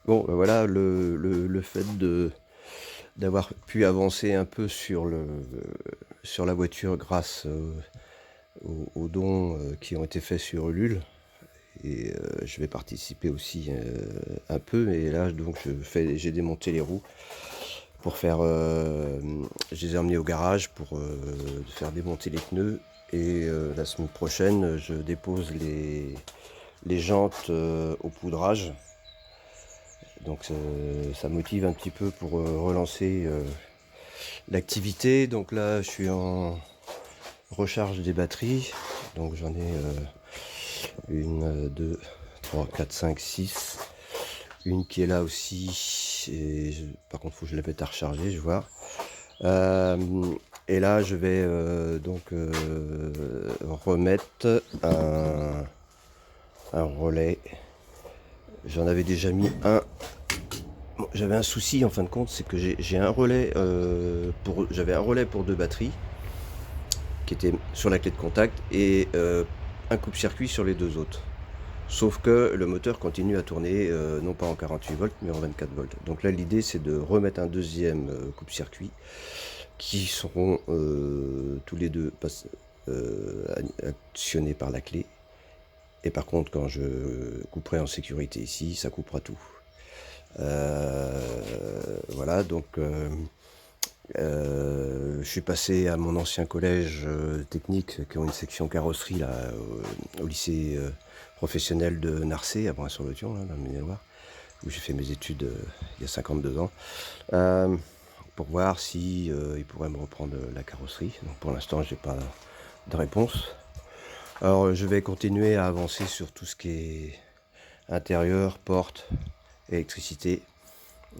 Bon, voilà, le fait d'avoir pu avancer un peu sur la voiture grâce aux dons qui ont été faits sur Ulule. Et je vais participer aussi un peu. Et là, donc, j'ai démonté les roues pour faire. Je les ai emmenés au garage pour faire démonter les pneus. Et la semaine prochaine, je dépose les jantes au poudrage. Donc ça motive un petit peu pour relancer l'activité. Donc là, je suis en recharge des batteries. Donc j'en ai une, deux, trois, quatre, cinq, six. Une qui est là aussi. Par contre, il faut que je la mette à recharger, je vois. Euh, et là, je vais remettre un relais. J'en avais déjà mis un. Bon, j'avais un souci en fin de compte, c'est que j'ai un relais j'avais un relais pour deux batteries qui était sur la clé de contact et un coupe-circuit sur les deux autres. Sauf que le moteur continue à tourner, non pas en 48 volts, mais en 24 volts. Donc là, l'idée, c'est de remettre un deuxième coupe-circuit qui seront tous les deux actionnés par la clé. Et par contre, quand je couperai en sécurité ici, ça coupera tout. Voilà, donc je suis passé à mon ancien collège technique qui ont une section carrosserie là, au lycée professionnel de Narcé à Brun-sur-le-Thion, dans le Maine-et-Loire, où j'ai fait mes études il y a 52 ans, pour voir si ils pourraient me reprendre la carrosserie. Donc pour l'instant, j'ai pas de réponse. Alors je vais continuer à avancer sur tout ce qui est intérieur, porte, électricité.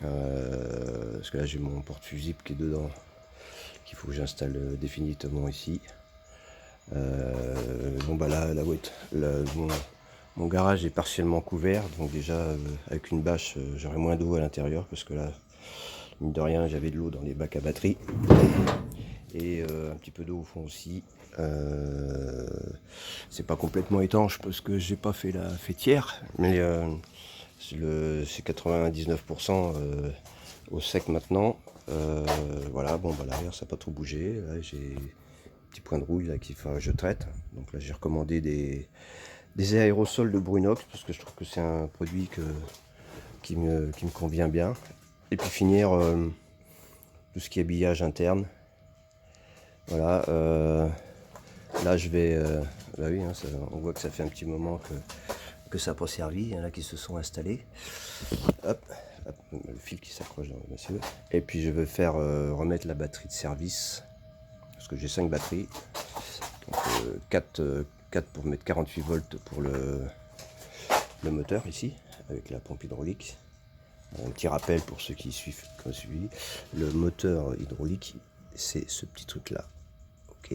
Parce que là j'ai mon porte-fusible qui est dedans, qu'il faut que j'installe définitivement ici. Bon bah là, mon garage est partiellement couvert, donc déjà avec une bâche j'aurai moins d'eau à l'intérieur, parce que là, mine de rien, j'avais de l'eau dans les bacs à batterie. Et un petit peu d'eau au fond aussi. C'est pas complètement étanche parce que j'ai pas fait la fêtière, mais c'est 99% au sec maintenant. Voilà, bon bah l'arrière ça n'a pas trop bougé. Là j'ai un petit point de rouille là qu'il faut que je traite. Donc là j'ai recommandé des aérosols de Brunox parce que je trouve que c'est un produit qui me convient bien. Et puis finir tout ce qui est habillage interne. Voilà. Là je vais. Bah oui, hein, on voit que ça fait un petit moment que ça n'a pas servi, hein, là qui se sont installés. Hop, hop, le fil qui s'accroche dans le monsieur. Et puis je vais faire remettre la batterie de service, parce que j'ai 5 batteries. Donc 4 pour mettre 48 volts pour le moteur ici, avec la pompe hydraulique. Un petit rappel pour ceux qui suivent comme suivi. Le moteur hydraulique, c'est ce petit truc là. Ok.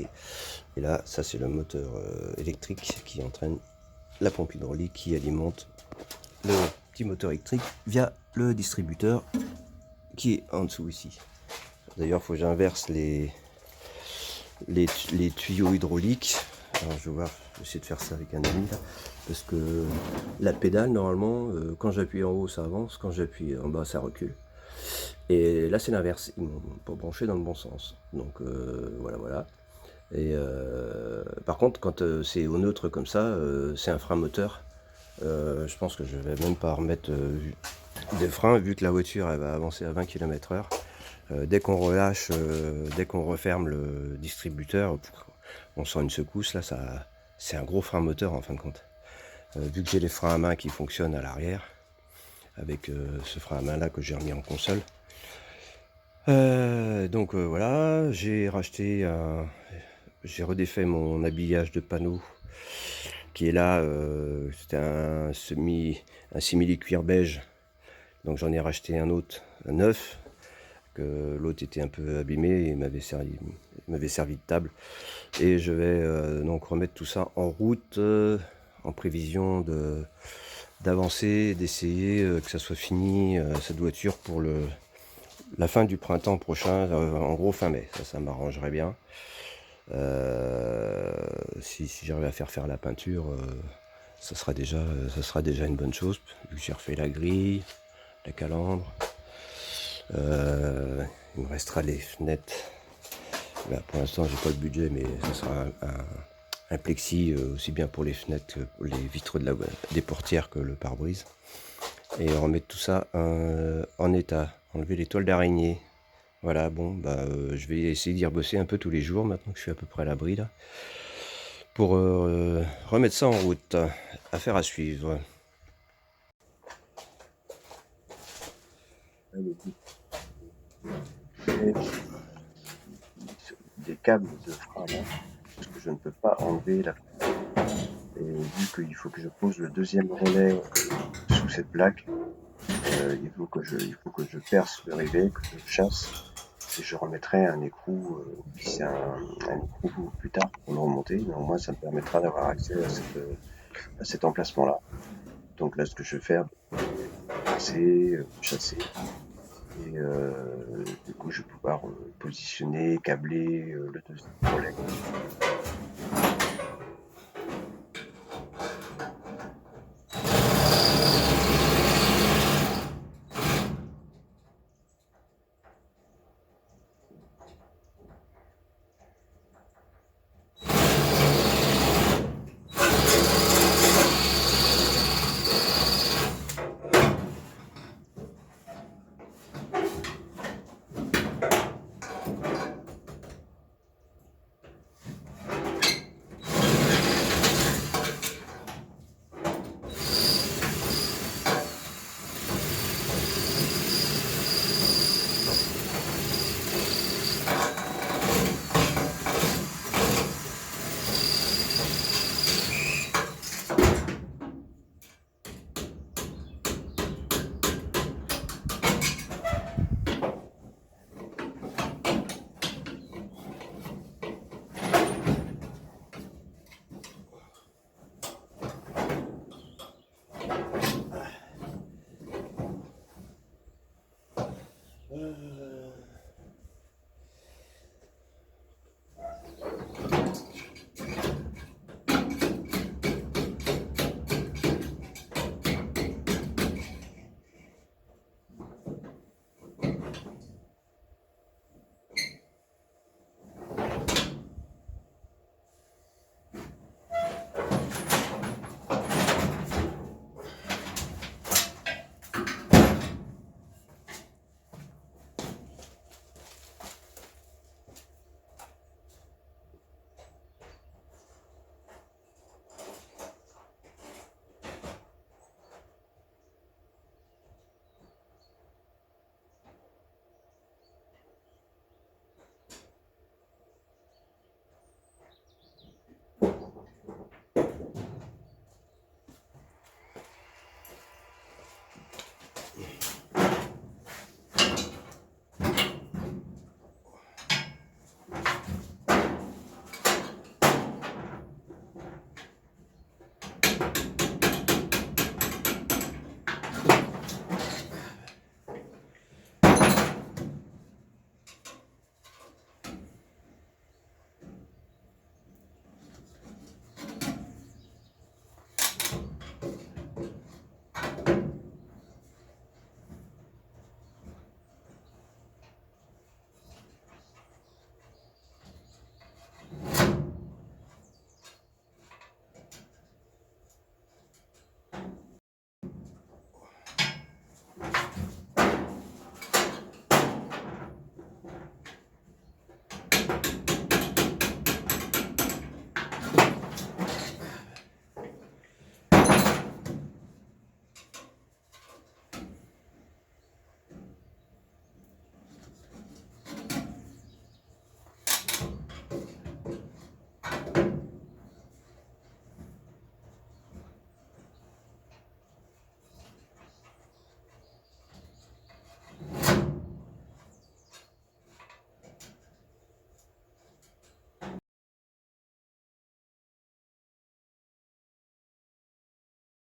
Et là, ça c'est le moteur électrique qui entraîne la pompe hydraulique qui alimente le petit moteur électrique via le distributeur qui est en dessous ici. D'ailleurs, il faut que j'inverse les tuyaux hydrauliques. Alors, je vais voir, je vais essayer de faire ça avec un ami là, parce que la pédale, normalement, quand j'appuie en haut, ça avance, quand j'appuie en bas, ça recule. Et là, c'est l'inverse, ils m'ont pas branché dans le bon sens. Donc voilà. Et par contre, quand c'est au neutre comme ça, c'est un frein moteur. Je pense que je vais même pas remettre des freins, vu que la voiture elle va avancer à 20 km/h. Dès qu'on relâche, dès qu'on referme le distributeur, on sent une secousse. Là, c'est un gros frein moteur en fin de compte. Vu que j'ai les freins à main qui fonctionnent à l'arrière, avec ce frein à main là que j'ai remis en console. Donc voilà, j'ai redéfait mon habillage de panneaux qui est là. C'était un simili cuir beige. Donc j'en ai racheté un autre, un neuf, que l'autre était un peu abîmé et m'avait servi de table. Et je vais donc remettre tout ça en route en prévision d'avancer, d'essayer que ça soit fini cette voiture pour la fin du printemps prochain, en gros fin mai. Ça m'arrangerait bien. Si j'arrive à faire la peinture, ça sera déjà une bonne chose, vu que j'ai refait la grille, la calandre. Il me restera les fenêtres. Là, pour l'instant, j'ai pas le budget, mais ce sera un plexi aussi bien pour les fenêtres que pour les vitres des portières que le pare-brise. Et remettre tout ça en état. Enlever les toiles d'araignée. Voilà, bon, je vais essayer d'y rebosser un peu tous les jours maintenant que je suis à peu près à l'abri là. Pour remettre ça en route. Affaire à suivre. Des câbles de frein là, parce que je ne peux pas enlever la. Et vu qu'il faut que je pose le deuxième relais sous cette plaque, il faut que je perce le rivet, que je chasse, et je remettrai un écrou, c'est un écrou plus tard pour le remonter, mais au moins ça me permettra d'avoir accès à cet emplacement-là. Donc là, ce que je vais faire, c'est chasser, et du coup, je vais pouvoir positionner, câbler le deuxième relais.